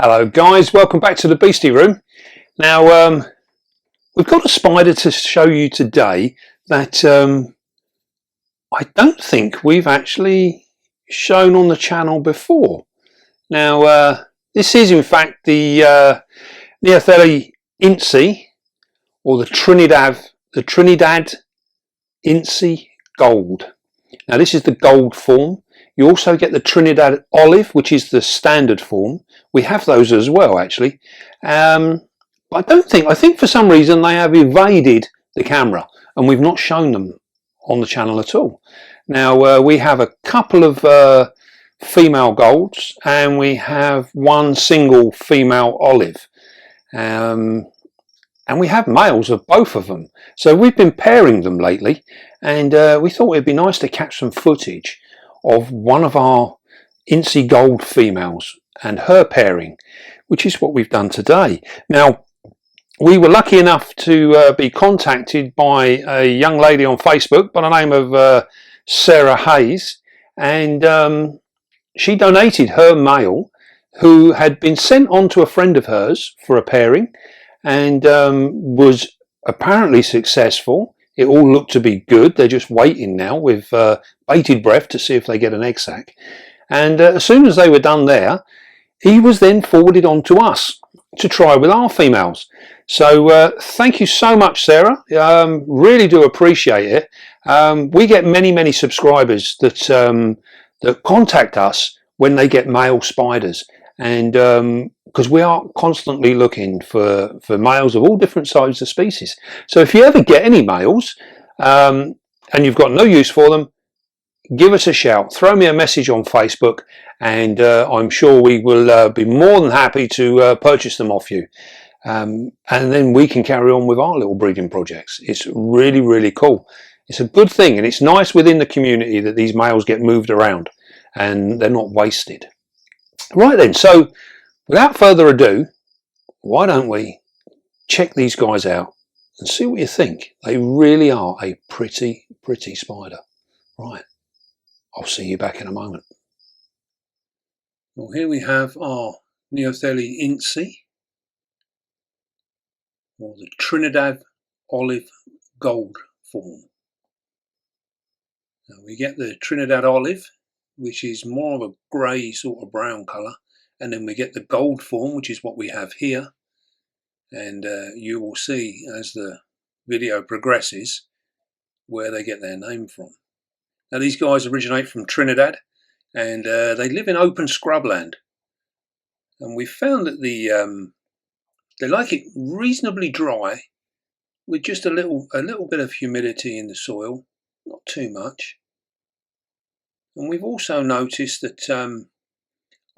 Hello guys, welcome back to the Beastie Room. Now we've got a spider to show you today that I don't think we've actually shown on the channel before. Now this is in fact the Neoholothele incei, or the Trinidad incei gold. Now this is the gold form. You also get the Trinidad olive, which is the standard form. We have those as well, actually. But I think for some reason they have evaded the camera and we've not shown them on the channel at all. Now we have a couple of female golds and we have one single female olive. And we have males of both of them. So we've been pairing them lately, and we thought it'd be nice to catch some footage of one of our incei gold females and her pairing, which is what we've done today. Now, we were lucky enough to be contacted by a young lady on Facebook by the name of Sarah Hayes, and she donated her male, who had been sent on to a friend of hers for a pairing, and was apparently successful. It all looked to be good. They're just waiting now with bated breath to see if they get an egg sac. And as soon as they were done there, he was then forwarded on to us to try with our females. So thank you so much, Sarah. Really do appreciate it. We get many subscribers that that contact us when they get male spiders, and because we are constantly looking for males of all different sizes of species. So if you ever get any males and you've got no use for them, give us a shout, throw me a message on Facebook, and I'm sure we will be more than happy to purchase them off you. And then we can carry on with our little breeding projects. It's really cool. It's a good thing, and it's nice within the community that these males get moved around and they're not wasted. Right then, so without further ado, why don't we check these guys out and see what you think. They really are a pretty spider. Right, I'll see you back in a moment. Well, here we have our Neoholothele incei, or the Trinidad olive gold form. Now we get the Trinidad olive, which is more of a grey sort of brown colour, and then we get the gold form, which is what we have here, and you will see as the video progresses where they get their name from. Now these guys originate from Trinidad, and they live in open scrubland, and we found that they like it reasonably dry with just a little bit of humidity in the soil, not too much. And we've also noticed that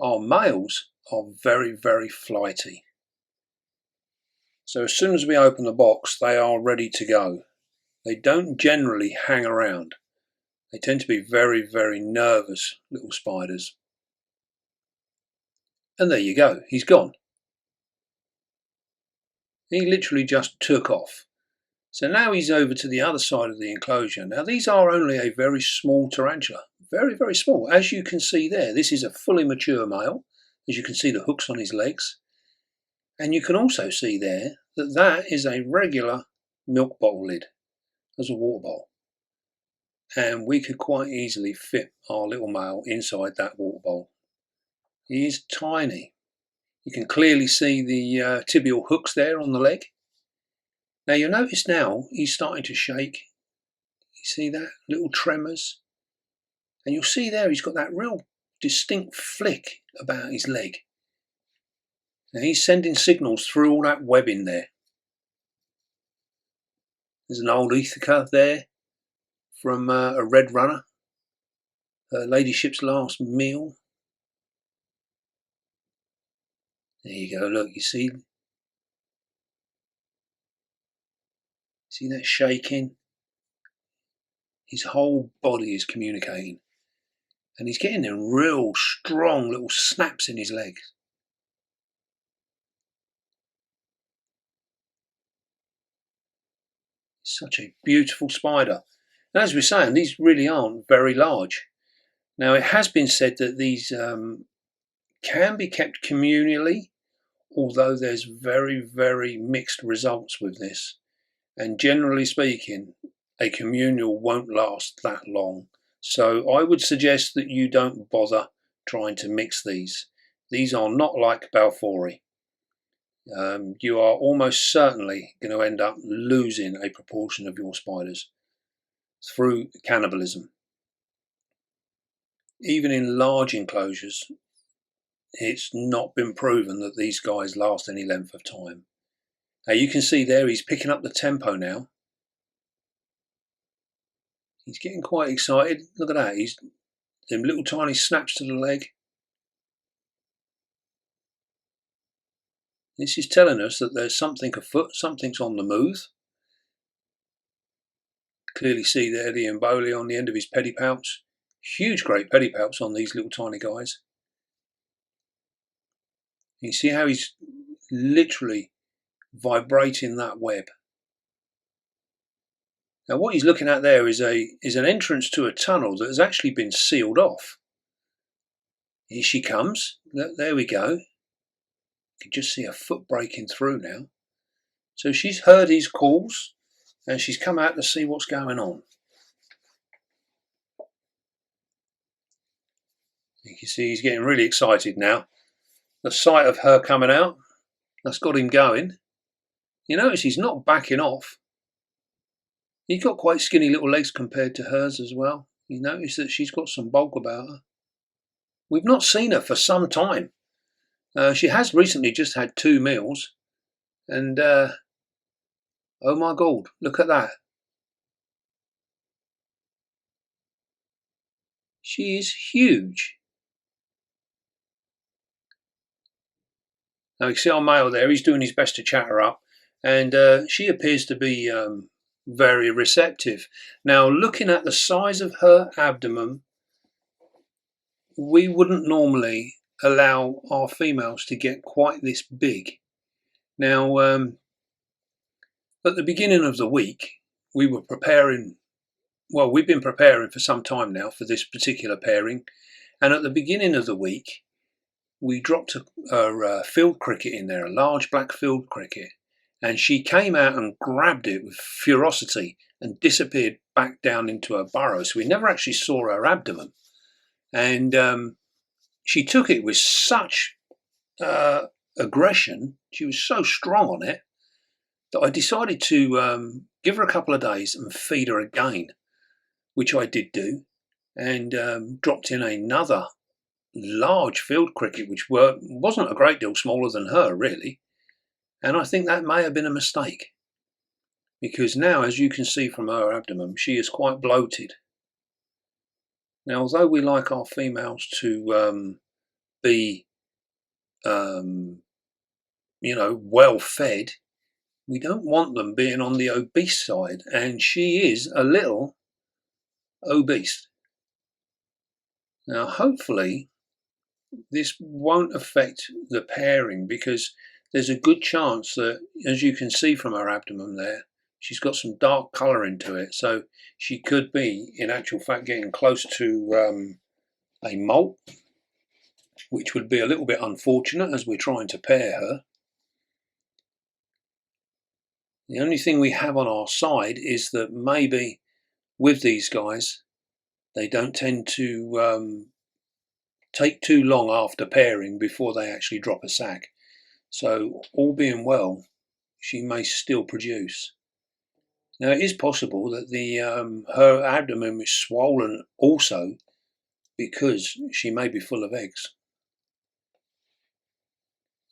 our males are very flighty. So as soon as we open the box, they are ready to go. They don't generally hang around. They tend to be very nervous little spiders. And there you go, he's gone. He literally just took off. So now he's over to the other side of the enclosure. Now these are only a very small tarantula. Very small. As you can see there, this is a fully mature male. As you can see the hooks on his legs. And you can also see there that that is a regular milk bottle lid as a water bowl. And we could quite easily fit our little male inside that water bowl. He is tiny. You can clearly see the tibial hooks there on the leg. Now you'll notice now he's starting to shake. You see that? Little tremors. And you'll see there he's got that real distinct flick about his leg. Now he's sending signals through all that webbing there. There's an old Ithaca there from a red runner. Her ladyship's last meal. There you go, look, you see that shaking? His whole body is communicating. And he's getting them real strong little snaps in his legs. Such a beautiful spider. And as we're saying, these really aren't very large. Now it has been said that these can be kept communally although there's very mixed results with this, and generally speaking, a communal won't last that long. So I would suggest that you don't bother trying to mix these. These are not like Balfouri. You are almost certainly going to end up losing a proportion of your spiders through cannibalism. Even in large enclosures, it's not been proven that these guys last any length of time. Now you can see there he's picking up the tempo now. He's getting quite excited. Look at that. He's them little tiny snaps to the leg. This is telling us that there's something afoot, something's on the move. Clearly see there the emboli on the end of his pedipalps. Huge great pedipalps on these little tiny guys. You see how he's literally vibrating that web. Now what he's looking at there is an entrance to a tunnel that has actually been sealed off. Here she comes. There we go. You can just see her foot breaking through now. So she's heard his calls and she's come out to see what's going on. You can see he's getting really excited now. The sight of her coming out, that's got him going. You notice he's not backing off. He's got quite skinny little legs compared to hers as well. You notice that she's got some bulk about her. We've not seen her for some time. She has recently just had 2 meals. And, oh my God, look at that. She is huge. Now you can see our male there, he's doing his best to chat her up. And she appears to be very receptive. Now looking at the size of her abdomen, we wouldn't normally allow our females to get quite this big. Now at the beginning of the week we were preparing, well, we've been preparing for some time now for this particular pairing, and at the beginning of the week we dropped a field cricket in there, a large black field cricket, and she came out and grabbed it with ferocity and disappeared back down into her burrow. So we never actually saw her abdomen. And she took it with such aggression, she was so strong on it, that I decided to give her a couple of days and feed her again, which I did do, and dropped in another large field cricket, which wasn't a great deal smaller than her, really. And I think that may have been a mistake, because now, as you can see from her abdomen, she is quite bloated. Now, although we like our females to be, well fed, we don't want them being on the obese side, and she is a little obese. Now, hopefully, this won't affect the pairing, because there's a good chance that, as you can see from her abdomen there, she's got some dark colour into it. So she could be, in actual fact, getting close to a molt, which would be a little bit unfortunate as we're trying to pair her. The only thing we have on our side is that maybe with these guys, they don't tend to take too long after pairing before they actually drop a sack. So all being well, she may still produce. Now it is possible that her abdomen is swollen also because she may be full of eggs.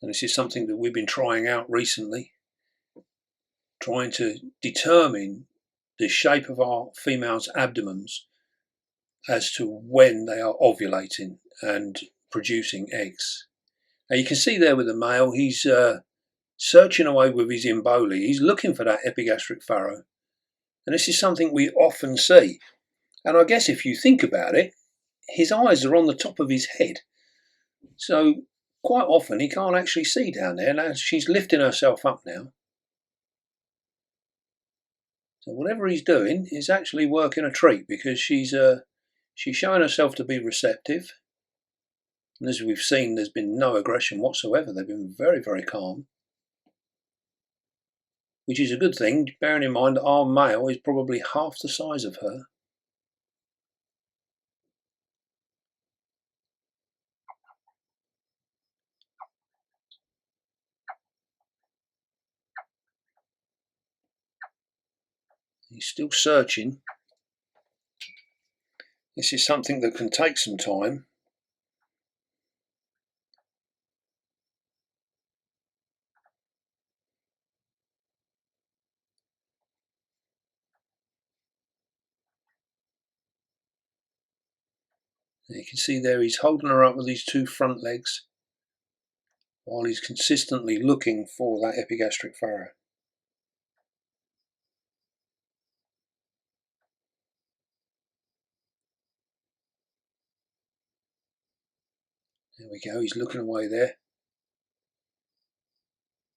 And this is something that we've been trying out recently, trying to determine the shape of our females' abdomens as to when they are ovulating and producing eggs. Now you can see there with the male, he's searching away with his emboli. He's looking for that epigastric furrow. And this is something we often see. And I guess if you think about it, his eyes are on the top of his head. So quite often he can't actually see down there. Now she's lifting herself up now. So whatever he's doing is actually working a treat, because she's showing herself to be receptive. And as we've seen, there's been no aggression whatsoever. They've been very, very calm, which is a good thing, bearing in mind that our male is probably half the size of her. He's still searching. This is something that can take some time. You can see there he's holding her up with these two front legs while he's consistently looking for that epigastric furrow. There we go, he's looking away there.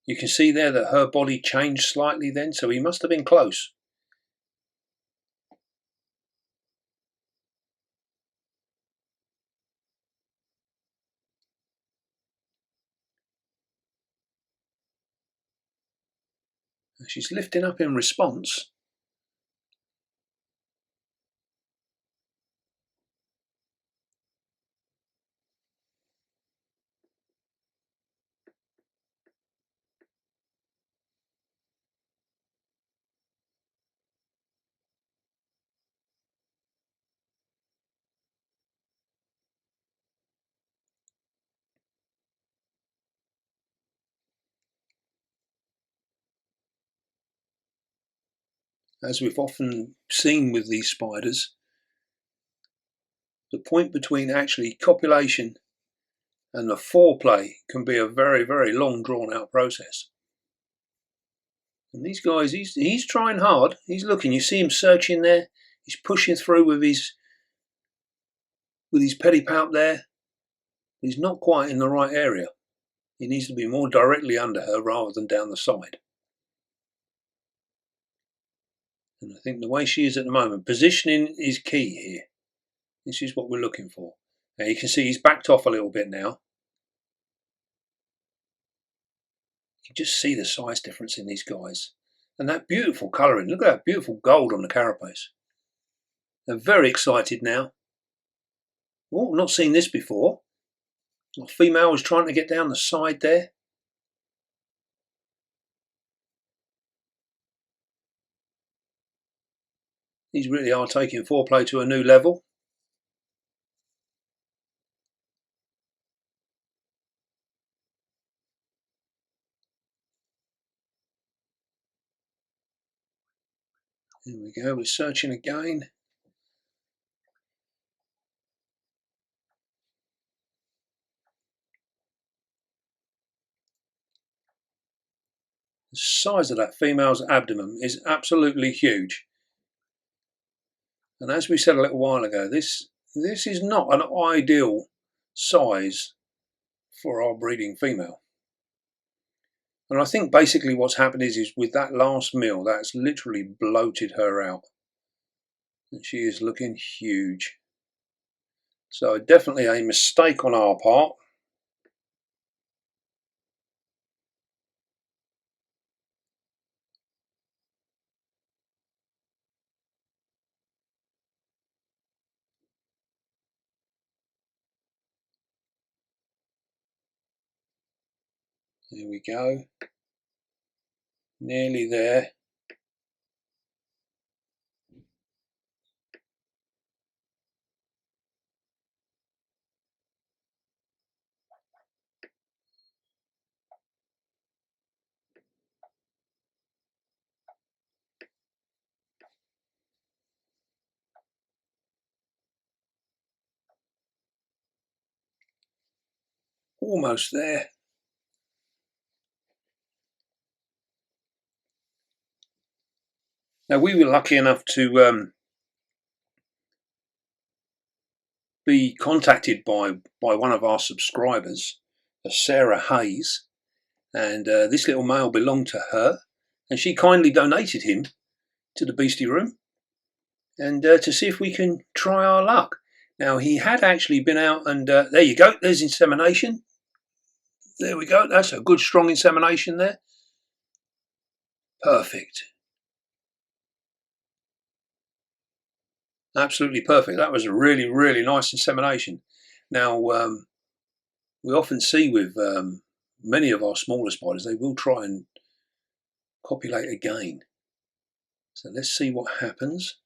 You can see there that her body changed slightly then, so he must have been close. She's lifting up in response. As we've often seen with these spiders, the point between actually copulation and the foreplay can be a very, very long drawn out process. And these guys, he's trying hard. He's looking. You see him searching there. He's pushing through with his pedipalp there. He's not quite in the right area. He needs to be more directly under her rather than down the side. And I think the way she is at the moment, positioning is key here. This is what we're looking for. Now you can see he's backed off a little bit now. You can just see the size difference in these guys. And that beautiful colouring. Look at that beautiful gold on the carapace. They're very excited now. Oh, not seen this before. The female was trying to get down the side there. These really are taking foreplay to a new level. Here we go, we're searching again. The size of that female's abdomen is absolutely huge. And as we said a little while ago, this is not an ideal size for our breeding female. And I think basically what's happened is with that last meal, that's literally bloated her out. And she is looking huge. So definitely a mistake on our part. Here we go. Nearly there. Almost there. Now we were lucky enough to be contacted by one of our subscribers, Sarah Hayes, and this little male belonged to her, and she kindly donated him to the Beastie Room, and to see if we can try our luck. Now he had actually been out and there you go, there's insemination. There we go, that's a good strong insemination there. Perfect. Absolutely perfect. That was a really, really nice insemination. Now, we often see with many of our smaller spiders, they will try and copulate again. So let's see what happens.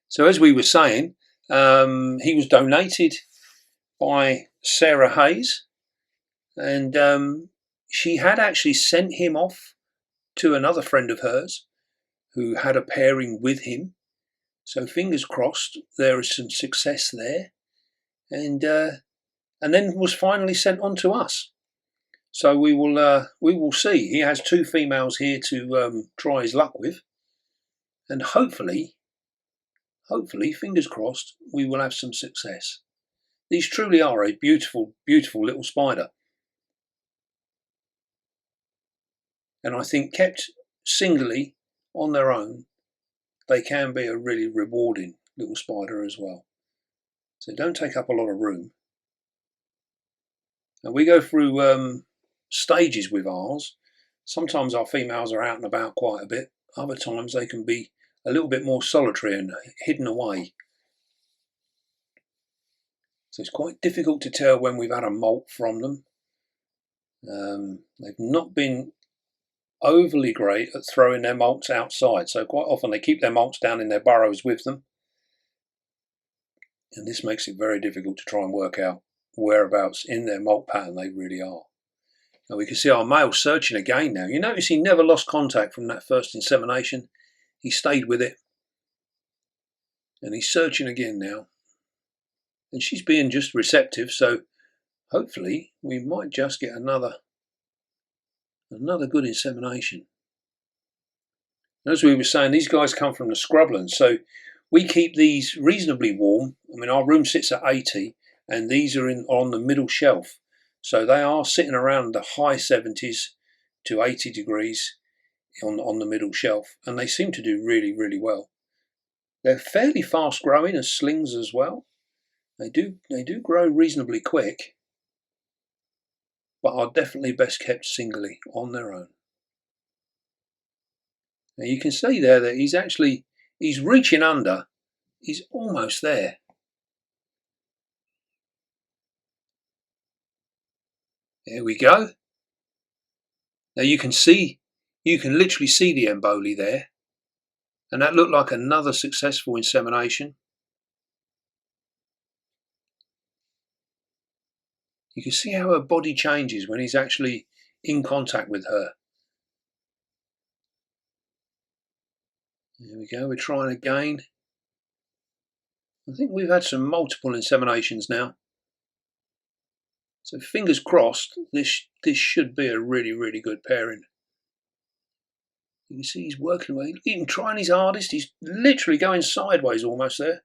So as we were saying, he was donated by Sarah Hayes, and she had actually sent him off to another friend of hers who had a pairing with him. So fingers crossed there is some success there, and then was finally sent on to us. So we will see. He has 2 females here to try his luck with, and hopefully, fingers crossed, we will have some success. These truly are a beautiful, beautiful little spider, and I think kept singly on their own, they can be a really rewarding little spider as well. So don't take up a lot of room. And we go through stages with ours. Sometimes our females are out and about quite a bit. Other times they can be a little bit more solitary and hidden away. So it's quite difficult to tell when we've had a molt from them. They've not been overly great at throwing their molts outside, so quite often they keep their molts down in their burrows with them, and this makes it very difficult to try and work out whereabouts in their molt pattern they really are. Now we can see our male searching again now. You notice he never lost contact from that first insemination. He stayed with it, and he's searching again now, and she's being just receptive, so hopefully we might just get another good insemination. As we were saying, these guys come from the scrubland, so we keep these reasonably warm. I mean, our room sits at 80, and these are on the middle shelf, so they are sitting around the high 70s to 80 degrees on the middle shelf, and they seem to do really, really well. They're fairly fast growing as slings as well. They do grow reasonably quick, but are definitely best kept singly on their own. Now you can see there that he's reaching under. He's almost there. There we go. Now you can literally see the emboli there, and that looked like another successful insemination. You can see how her body changes when he's actually in contact with her. There we go, we're trying again. I think we've had some multiple inseminations now. So fingers crossed, this should be a really, really good pairing. You can see he's working away, even trying his hardest. He's literally going sideways almost there.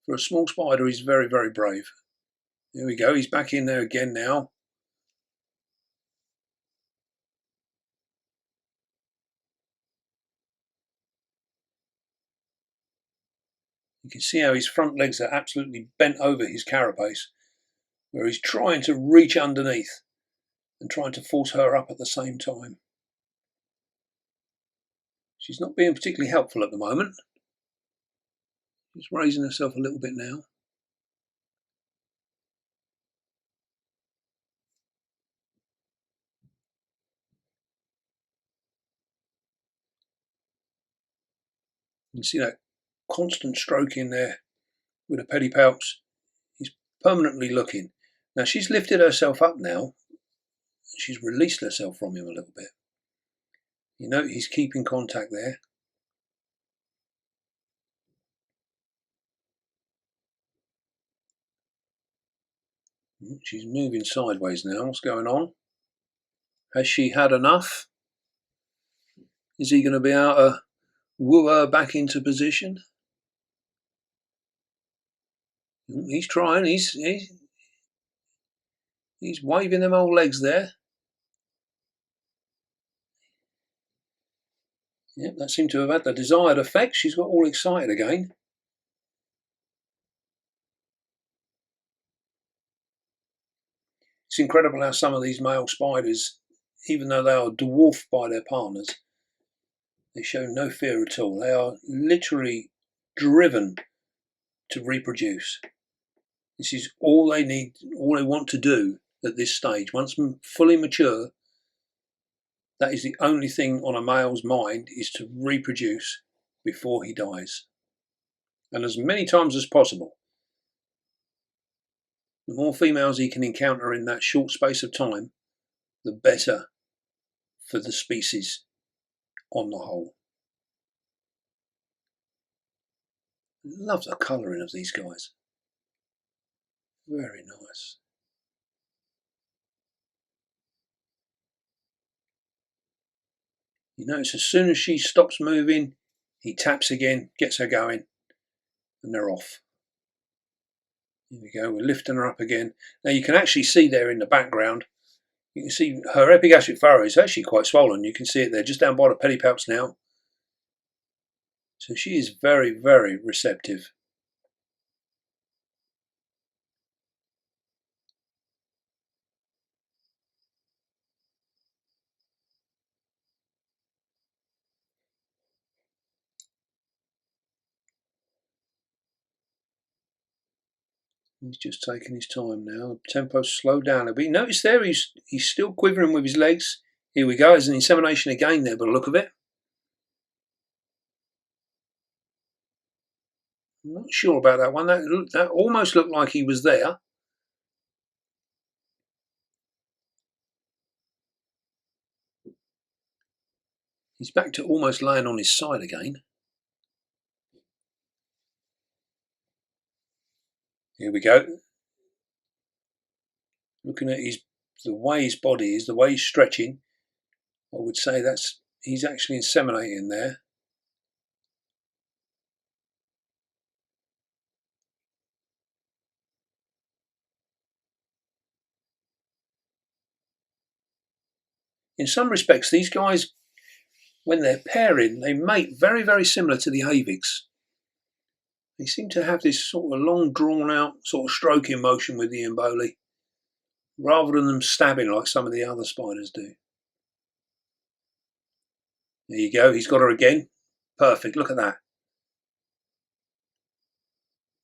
For a small spider, he's very, very brave. There we go, he's back in there again now. You can see how his front legs are absolutely bent over his carapace, where he's trying to reach underneath and trying to force her up at the same time. She's not being particularly helpful at the moment. She's raising herself a little bit now. You can see that constant stroking there with the pedipalps. He's permanently looking. Now she's lifted herself up now. She's released herself from him a little bit. You know, he's keeping contact there. She's moving sideways now. What's going on? Has she had enough? Is he going to be able to woo her back into position? He's trying. He's waving them old legs there. Yep, that seemed to have had the desired effect. She's got all excited again. It's incredible how some of these male spiders, even though they are dwarfed by their partners, they show no fear at all. They are literally driven to reproduce. This is all they need, all they want to do at this stage. Once fully mature, that is the only thing on a male's mind, is to reproduce before he dies. And as many times as possible. The more females he can encounter in that short space of time, the better for the species on the whole. Love the colouring of these guys. Very nice. You notice as soon as she stops moving, he taps again, gets her going, and they're off. Here we go, we're lifting her up again. Now you can actually see there in the background, you can see her epigastric furrow is actually quite swollen. You can see it there just down by the pedipalps now. So she is very, very receptive. He's just taking his time now. Tempo's slowed down a bit. Notice there he's still quivering with his legs. Here we go. There's an insemination again there by the look of it. I'm not sure about that one. That almost looked like he was there. He's back to almost laying on his side again. Here we go. Looking at the way his body is, the way he's stretching, I would say he's actually inseminating there. In some respects, these guys, when they're pairing, they mate very, very similar to the avics. They seem to have this sort of long, drawn-out sort of stroking motion with the emboli, rather than them stabbing like some of the other spiders do. There you go, he's got her again. Perfect, look at that.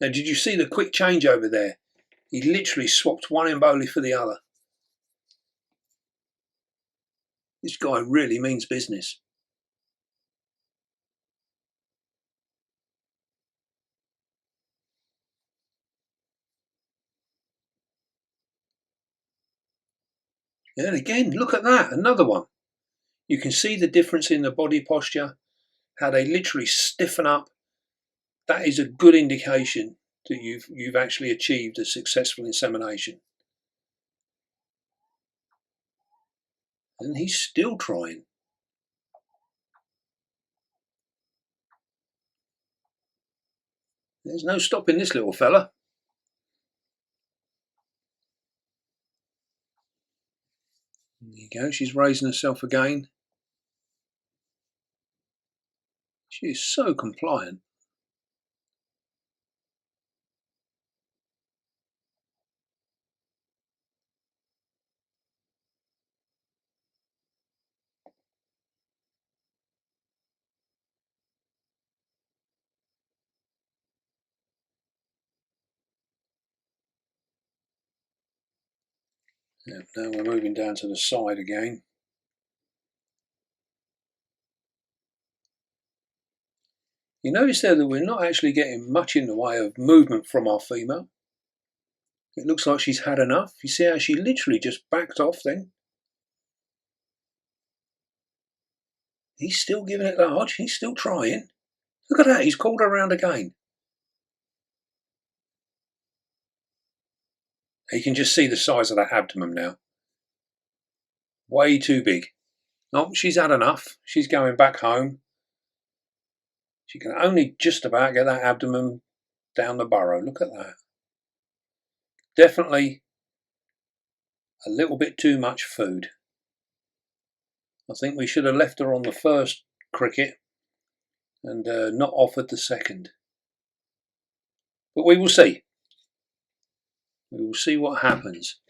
Now, did you see the quick change over there? He literally swapped one emboli for the other. This guy really means business. And again, look at that, another one. You can see the difference in the body posture, how they literally stiffen up. That is a good indication that you've actually achieved a successful insemination. And he's still trying. There's no stopping this little fella. There you go, she's raising herself again. She is so compliant. Now we're moving down to the side again. You notice there that we're not actually getting much in the way of movement from our female. It looks like she's had enough. You see how she literally just backed off then? He's still giving it large. He's still trying. Look at that. He's called her around again. You can just see the size of that abdomen now. Way too big. Oh, she's had enough. She's going back home. She can only just about get that abdomen down the burrow. Look at that. Definitely a little bit too much food. I think we should have left her on the first cricket and not offered the second. But we will see. We will see what happens.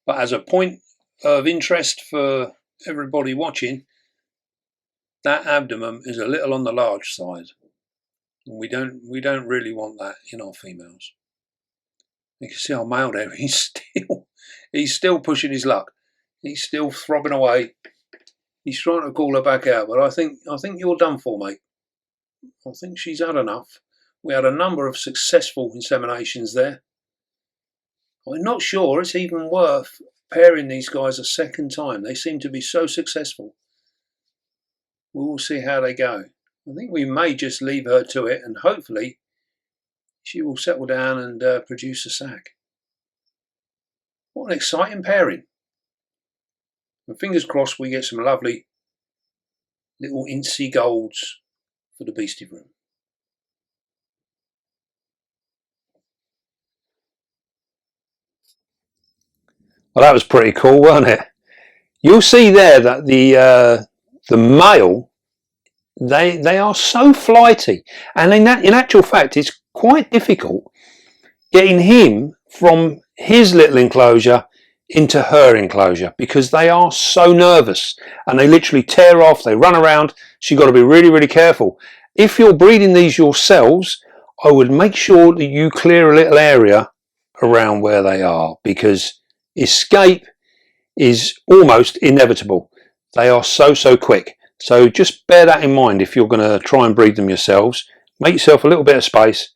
But as a point of interest for everybody watching, that abdomen is a little on the large side. And we don't really want that in our females. You can see our male there, he's still pushing his luck. He's still throbbing away. He's trying to call her back out, but I think you're done for, mate. I think she's had enough. We had a number of successful inseminations there. I'm not sure it's even worth pairing these guys a second time. They seem to be so successful. We will see how they go. I think we may just leave her to it, and hopefully she will settle down and produce a sac. What an exciting pairing. And fingers crossed we get some lovely little incei golds for the beastie room. Well, that was pretty cool, wasn't it? You'll see there that the male, they are so flighty, and in actual fact it's quite difficult getting him from his little enclosure into her enclosure because they are so nervous and they literally tear off, they run around. So you've got to be really, really careful. If you're breeding these yourselves, I would make sure that you clear a little area around where they are, because escape is almost inevitable. They are so quick. So just bear that in mind if you're going to try and breed them yourselves. Make yourself a little bit of space,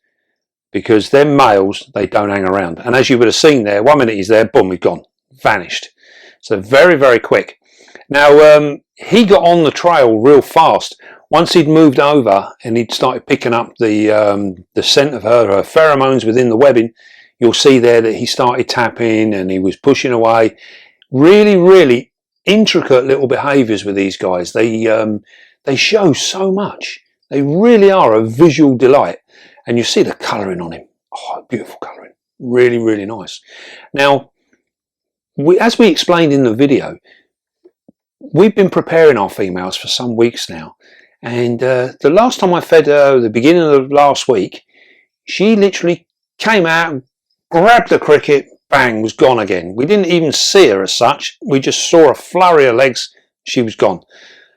because them males, they don't hang around. And as you would have seen there, 1 minute he's there, boom, he's gone, vanished. So very quick. Now he got on the trail real fast. Once he'd moved over and he'd started picking up the scent of her pheromones within the webbing, you'll see there that he started tapping and he was pushing away. Really intricate little behaviours with these guys. They show so much. They really are a visual delight. And you see the colouring on him. Oh, beautiful colouring. Really nice. Now, as we explained in the video, we've been preparing our females for some weeks now. And the last time I fed her, the beginning of last week, she literally came out, grabbed the cricket, bang, was gone again. We didn't even see her as such. We just saw a flurry of legs. She was gone.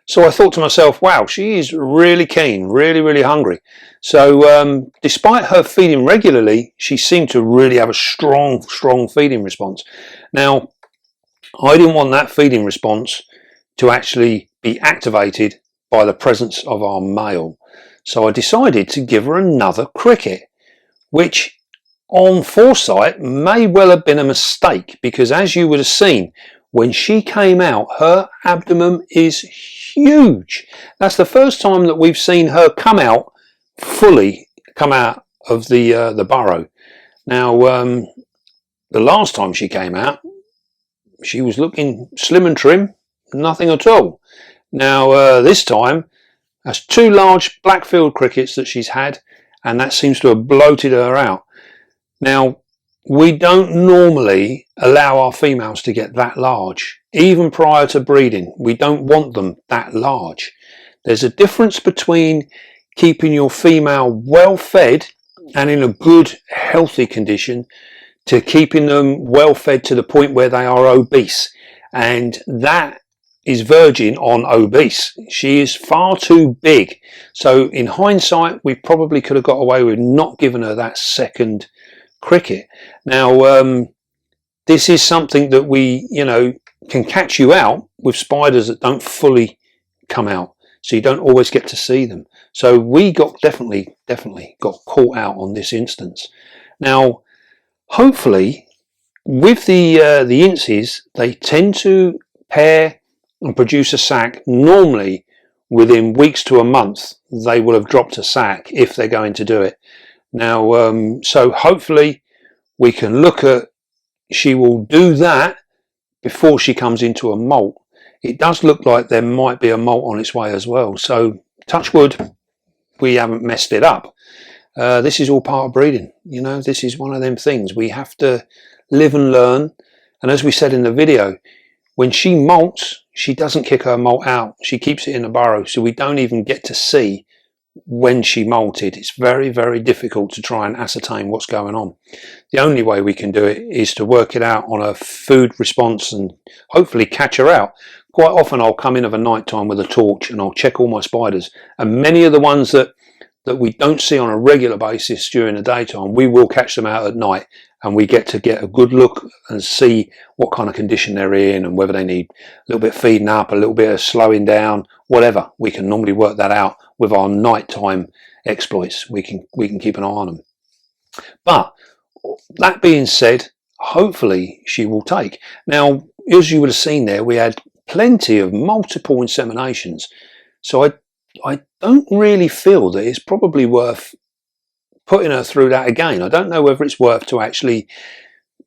So I thought to myself, wow, she is really keen, really hungry. So despite her feeding regularly, she seemed to really have a strong feeding response. Now, I didn't want that feeding response to actually be activated by the presence of our male. So I decided to give her another cricket, which on foresight may well have been a mistake, because as you would have seen, when she came out, her abdomen is huge. That's the first time that we've seen her come out fully, come out of the burrow. Now, the last time she came out, she was looking slim and trim, nothing at all. Now, this time, that's 2 large black-filled crickets that she's had, and that seems to have bloated her out. Now, we don't normally allow our females to get that large. Even prior to breeding, we don't want them that large. There's a difference between keeping your female well fed and in a good, healthy condition, to keeping them well fed to the point where they are obese. And that is verging on obese. She is far too big. So in hindsight, we probably could have got away with not giving her that second cricket. Now, this is something that we, can catch you out with spiders that don't fully come out. So you don't always get to see them. So we got definitely got caught out on this instance. Now, hopefully, with the inceis, they tend to pair and produce a sac. Normally, within weeks to a month, they will have dropped a sac if they're going to do it. Now, so hopefully we can look at, she will do that before she comes into a molt. It does look like there might be a molt on its way as well. So touch wood, we haven't messed it up. This is all part of breeding. This is one of them things. We have to live and learn. And as we said in the video, when she molts, she doesn't kick her molt out. She keeps it in the burrow, so we don't even get to see when she molted. It's very, very difficult to try and ascertain what's going on. The only way we can do it is to work it out on a food response and hopefully catch her out. Quite often I'll come in of a night time with a torch and I'll check all my spiders, and many of the ones that we don't see on a regular basis during the daytime, we will catch them out at night, and we get a good look and see what kind of condition they're in and whether they need a little bit of feeding up, a little bit of slowing down, whatever. We can normally work that out with our nighttime exploits. We can keep an eye on them. But that being said, hopefully she will take. Now, as you would have seen there, we had plenty of multiple inseminations, so I don't really feel that it's probably worth putting her through that again. I don't know whether it's worth to actually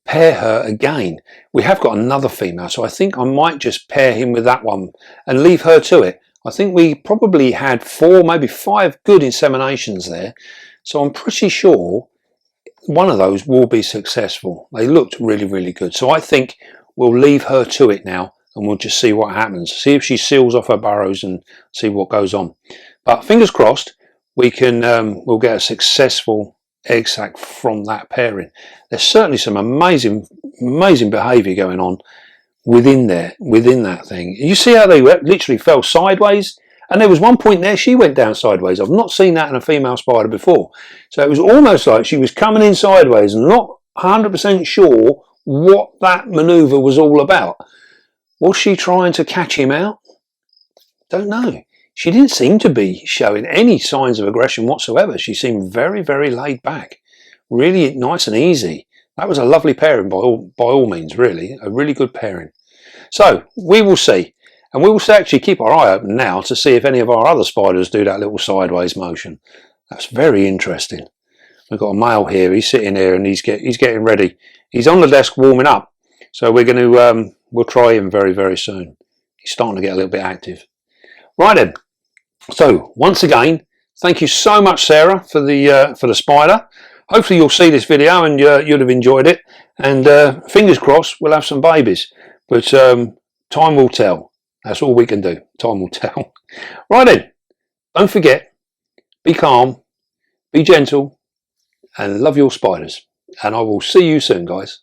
pair her again. We have got another female, so I think I might just pair him with that one and leave her to it. I think we probably had 4, maybe 5 good inseminations there, so I'm pretty sure one of those will be successful. They looked really, really good, so I think we'll leave her to it now and we'll just see what happens, see if she seals off her burrows and see what goes on. But fingers crossed, we can we'll get a successful egg sac from that pairing. There's certainly some amazing behaviour going on within that thing. You see how they literally fell sideways, and there was one point there she went down sideways. I've not seen that in a female spider before, so it was almost like she was coming in sideways and not 100% sure what that manoeuvre was all about. Was she trying to catch him out? Don't know. She didn't seem to be showing any signs of aggression whatsoever. She seemed very, very laid back, really nice and easy. That was a lovely pairing by all means, really, a really good pairing. So we will see, and we will actually keep our eye open now to see if any of our other spiders do that little sideways motion. That's very interesting. We've got a male here. He's sitting here and he's getting ready. He's on the desk warming up, so we're going to we'll try him very, very soon. He's starting to get a little bit active. Right then. So once again, thank you so much, Sarah, for the spider. Hopefully you'll see this video and you'll have enjoyed it. And fingers crossed, we'll have some babies. But time will tell. That's all we can do. Time will tell. Right then. Don't forget, be calm, be gentle, and love your spiders. And I will see you soon, guys.